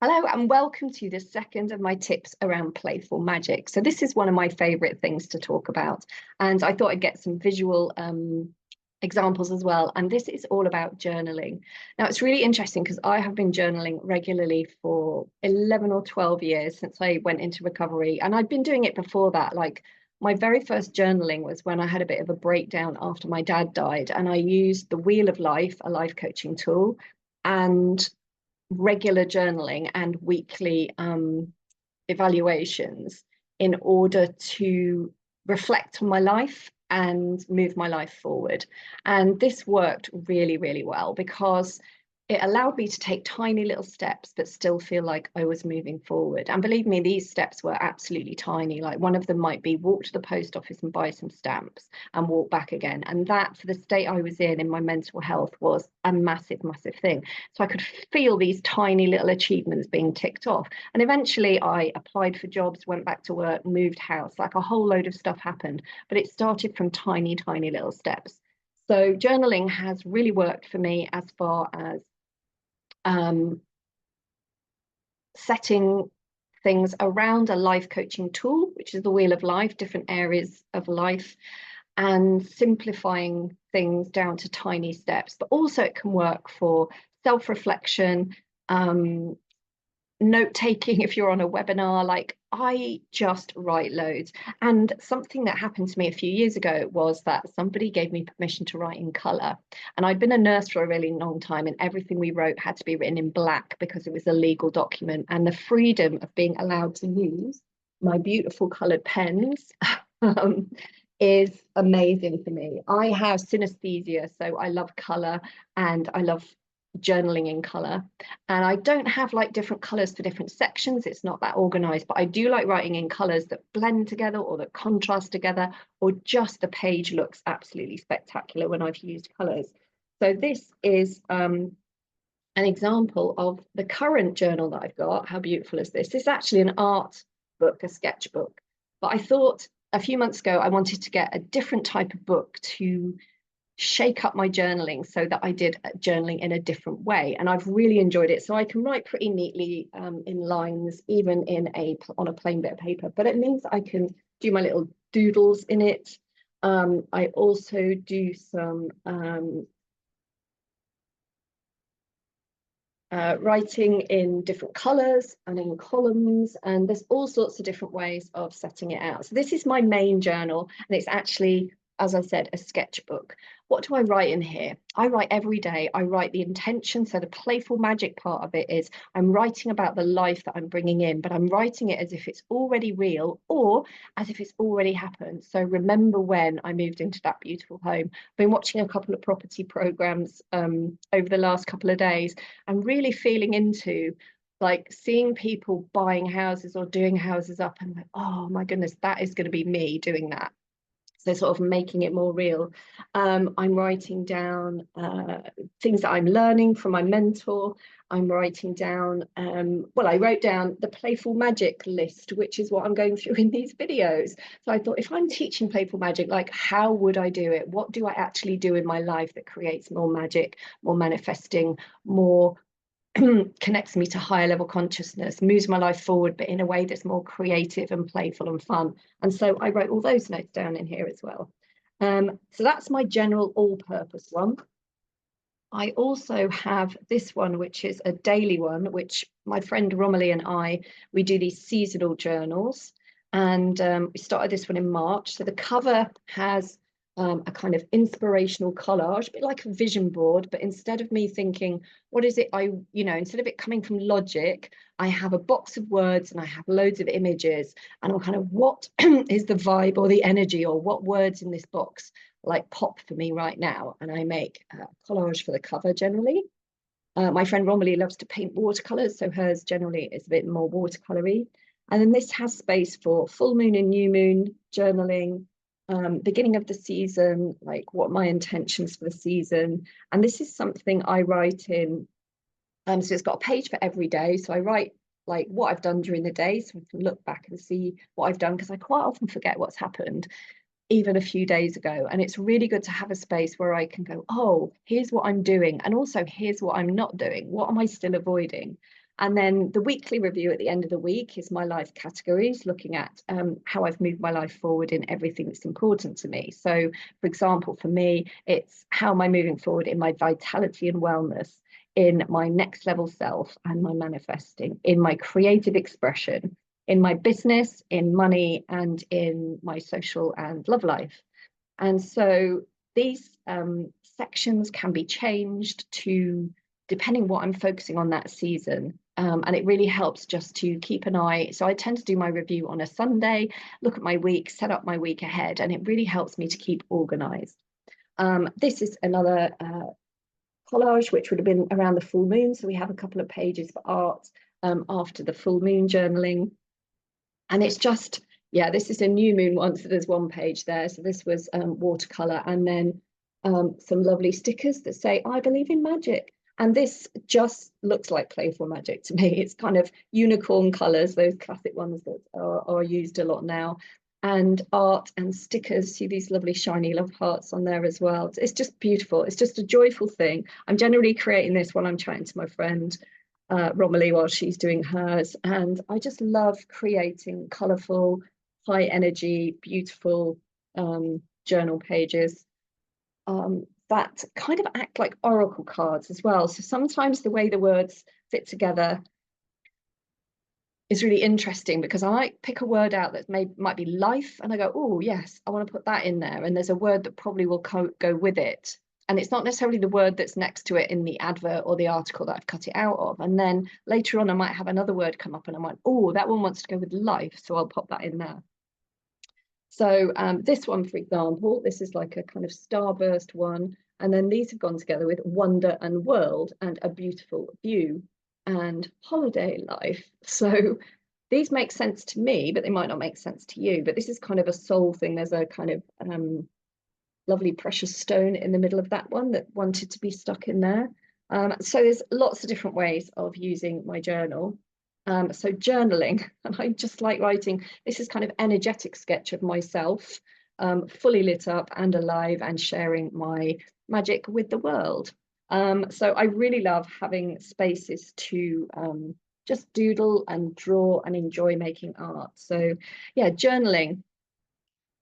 Hello and welcome to the second of my tips around playful magic. So this is one of my favorite things to talk about, and I thought I'd get some visual examples as well. And this is all about journaling. Now it's really interesting because I have been journaling regularly for 11 or 12 years since I went into recovery, and I'd been doing it before that. Like my very first journaling was when I had a bit of a breakdown after my dad died, and I used the Wheel of Life, a life coaching tool, and regular journaling and weekly evaluations in order to reflect on my life and move my life forward. And this worked really, really well because it allowed me to take tiny little steps but still feel like I was moving forward. And believe me, these steps were absolutely tiny. Like one of them might be walk to the post office and buy some stamps and walk back again. And that, for the state I was in my mental health, was a massive, massive thing. So I could feel these tiny little achievements being ticked off. And eventually I applied for jobs, went back to work, moved house, like a whole load of stuff happened. But it started from tiny, tiny little steps. So journaling has really worked for me as far as setting things around a life coaching tool, which is the Wheel of Life, different areas of life, and simplifying things down to tiny steps. But also it can work for self-reflection, note taking if you're on a webinar. Like I just write loads. And something that happened to me a few years ago was that somebody gave me permission to write in color. And I'd been a nurse for a really long time, and everything we wrote had to be written in black because it was a legal document. And the freedom of being allowed to use my beautiful colored pens is amazing for me. I have synesthesia, so I love color and I love journaling in color. And I don't have like different colors for different sections. It's not that organized, but I do like writing in colors that blend together or that contrast together, or just the page looks absolutely spectacular when I've used colors. So this is an example of the current journal that I've got. How beautiful is this? This is actually an art book, a sketchbook. But I thought a few months ago I wanted to get a different type of book to shake up my journaling so that I did journaling in a different way, and I've really enjoyed it. So I can write pretty neatly in lines, even on a plain bit of paper, but it means I can do my little doodles in it. I also do some writing in different colors and in columns, and there's all sorts of different ways of setting it out. So this is my main journal, and it's actually, as I said, a sketchbook. What do I write in here? I write every day. I write the intention. So the playful magic part of it is I'm writing about the life that I'm bringing in, but I'm writing it as if it's already real or as if it's already happened. So remember when I moved into that beautiful home. I've been watching a couple of property programs over the last couple of days and really feeling into like seeing people buying houses or doing houses up, and like, oh my goodness, that is going to be me doing that. So sort of making it more real. I'm writing down things that I'm learning from my mentor. I'm writing down, well, I wrote down the playful magic list, which is what I'm going through in these videos. So I thought, if I'm teaching playful magic, like how would I do it? What do I actually do in my life that creates more magic, more manifesting, more connects me to higher level consciousness, moves my life forward, but in a way that's more creative and playful and fun. And so I wrote all those notes down in here as well. So that's my general all-purpose one. I also have this one, which is a daily one, which my friend Romilly and we do these seasonal journals. And we started this one in March. So the cover has a kind of inspirational collage, a bit like a vision board, but instead of me thinking, what is it instead of it coming from logic, I have a box of words and I have loads of images, and I'm kind of, what is the vibe or the energy, or what words in this box like pop for me right now? And I make a collage for the cover generally. My friend Romilly loves to paint watercolors, so hers generally is a bit more watercolory. And then this has space for full moon and new moon journaling, beginning of the season, like what my intentions for the season. And this is something I write in. So it's got a page for every day. So I write like what I've done during the day, so I can look back and see what I've done, because I quite often forget what's happened. even a few days ago. And it's really good to have a space where I can go, oh, here's what I'm doing. And also here's what I'm not doing. What am I still avoiding? And then the weekly review at the end of the week is my life categories, looking at how I've moved my life forward in everything that's important to me. So, for example, for me, it's how am I moving forward in my vitality and wellness, in my next level self and my manifesting, in my creative expression, in my business, in money, and in my social and love life. And so these sections can be changed to depending what I'm focusing on that season. And it really helps just to keep an eye. So I tend to do my review on a Sunday, look at my week, set up my week ahead, and it really helps me to keep organized. This is another collage, which would have been around the full moon. So we have a couple of pages for art after the full moon journaling. And it's just, yeah, this is a new moon one, so there's one page there. So this was watercolor, and then some lovely stickers that say, I believe in magic. And this just looks like playful magic to me. It's kind of unicorn colors, those classic ones that are used a lot now. And art and stickers, see these lovely shiny love hearts on there as well. It's just beautiful. It's just a joyful thing. I'm generally creating this while I'm chatting to my friend Romilly while she's doing hers. And I just love creating colourful, high energy, beautiful journal pages that kind of act like oracle cards as well. So sometimes the way the words fit together is really interesting, because I might pick a word out that might be life, and I go, oh yes, I want to put that in there, and there's a word that probably will go with it, and it's not necessarily the word that's next to it in the advert or the article that I've cut it out of. And then later on I might have another word come up and I'm like, oh, that one wants to go with life, so I'll pop that in there. So this one, for example, this is like a kind of starburst one, and then these have gone together with wonder and world and a beautiful view and holiday life. So these make sense to me, but they might not make sense to you. But this is kind of a soul thing. There's a kind of lovely precious stone in the middle of that one that wanted to be stuck in there. So there's lots of different ways of using my journal. So journaling, and I just like writing. This is kind of energetic sketch of myself, fully lit up and alive and sharing my magic with the world. So I really love having spaces to just doodle and draw and enjoy making art. So yeah, journaling.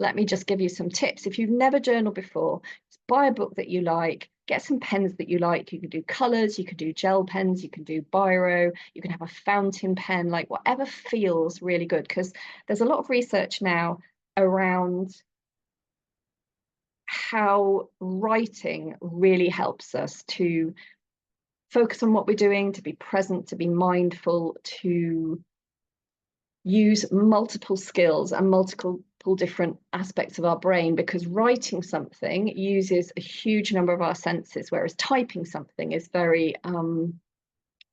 Let me just give you some tips. If you've never journaled before, buy a book that you like, get some pens that you like. You can do colors, you can do gel pens, you can do biro, you can have a fountain pen, like whatever feels really good, because there's a lot of research now around how writing really helps us to focus on what we're doing, to be present, to be mindful, to use multiple skills and multiple different aspects of our brain, because writing something uses a huge number of our senses, whereas typing something is very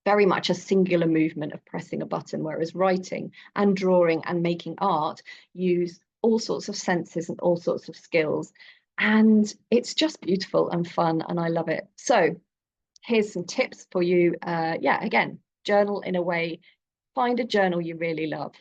much a singular movement of pressing a button, whereas writing and drawing and making art use all sorts of senses and all sorts of skills, and it's just beautiful and fun, and I love it. So here's some tips for you. Yeah, again, journal in a way. Find a journal you really love.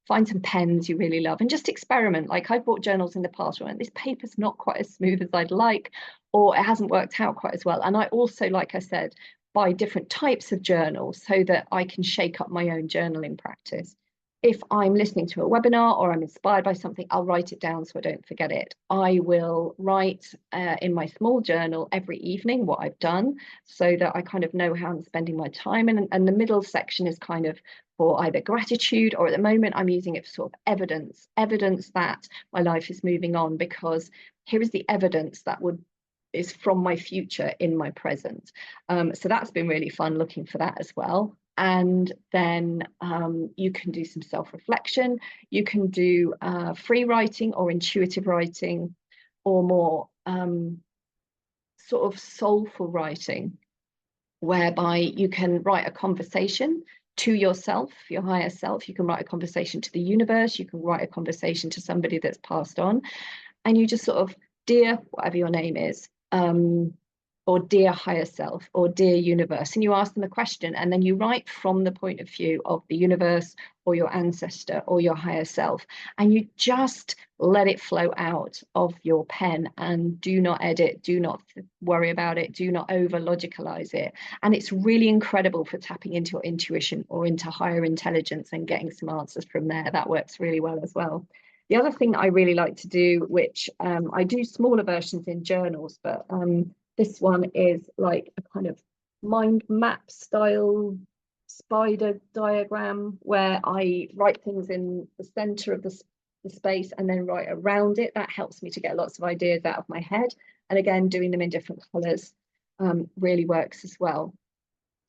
Find some pens you really love and just experiment. Like I've bought journals in the past and this paper's not quite as smooth as I'd like, or it hasn't worked out quite as well. And I also, like I said, buy different types of journals so that I can shake up my own journaling practice. If I'm listening to a webinar or I'm inspired by something, I'll write it down so I don't forget it. I will write in my small journal every evening what I've done so that I kind of know how I'm spending my time. And the middle section is kind of for either gratitude, or at the moment I'm using it for sort of evidence that my life is moving on, because here is the evidence that is from my future in my present. So that's been really fun looking for that as well. And then you can do some self-reflection. You can do free writing or intuitive writing, or more sort of soulful writing, whereby you can write a conversation to yourself, your higher self. You can write a conversation to the universe. You can write a conversation to somebody that's passed on. And you just sort of, dear, whatever your name is, or dear higher self, or dear universe, and you ask them a question, and then you write from the point of view of the universe or your ancestor or your higher self, and you just let it flow out of your pen, and do not edit, do not worry about it, do not over logicalize it. And it's really incredible for tapping into your intuition or into higher intelligence and getting some answers from there. That works really well as well. The other thing that I really like to do, which I do smaller versions in journals, but this one is like a kind of mind map style spider diagram, where I write things in the center of the space and then write around it. That helps me to get lots of ideas out of my head. And again, doing them in different colors really works as well.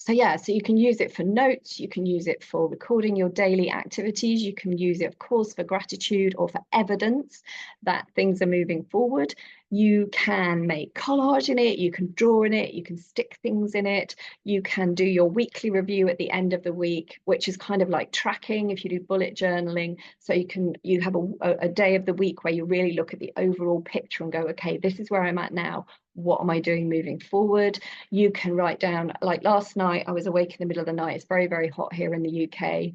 So yeah, so you can use it for notes, you can use it for recording your daily activities, you can use it, of course, for gratitude or for evidence that things are moving forward. You can make collage in it, you can draw in it, you can stick things in it, you can do your weekly review at the end of the week, which is kind of like tracking if you do bullet journaling. So you have a day of the week where you really look at the overall picture and go, okay, this is where I'm at now. What am I doing moving forward? You can write down, like last night, I was awake in the middle of the night. It's very, very hot here in the UK,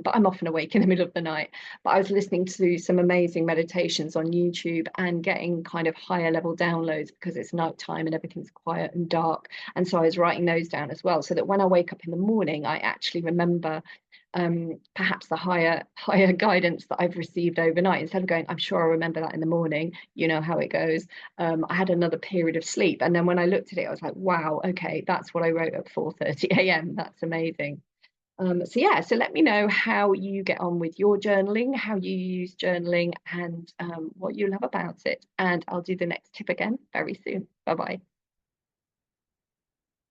but I'm often awake in the middle of the night. But I was listening to some amazing meditations on YouTube and getting kind of higher level downloads because it's nighttime and everything's quiet and dark. And so I was writing those down as well, so that when I wake up in the morning, I actually remember perhaps the higher guidance that I've received overnight, instead of going, I'm sure I'll remember that in the morning, you know how it goes. I had another period of sleep, and then when I looked at it, I was like, wow, okay, that's what I wrote at 4:30 a.m. That's amazing. So yeah, so let me know how you get on with your journaling, how you use journaling, and what you love about it. And I'll do the next tip again very soon. Bye bye.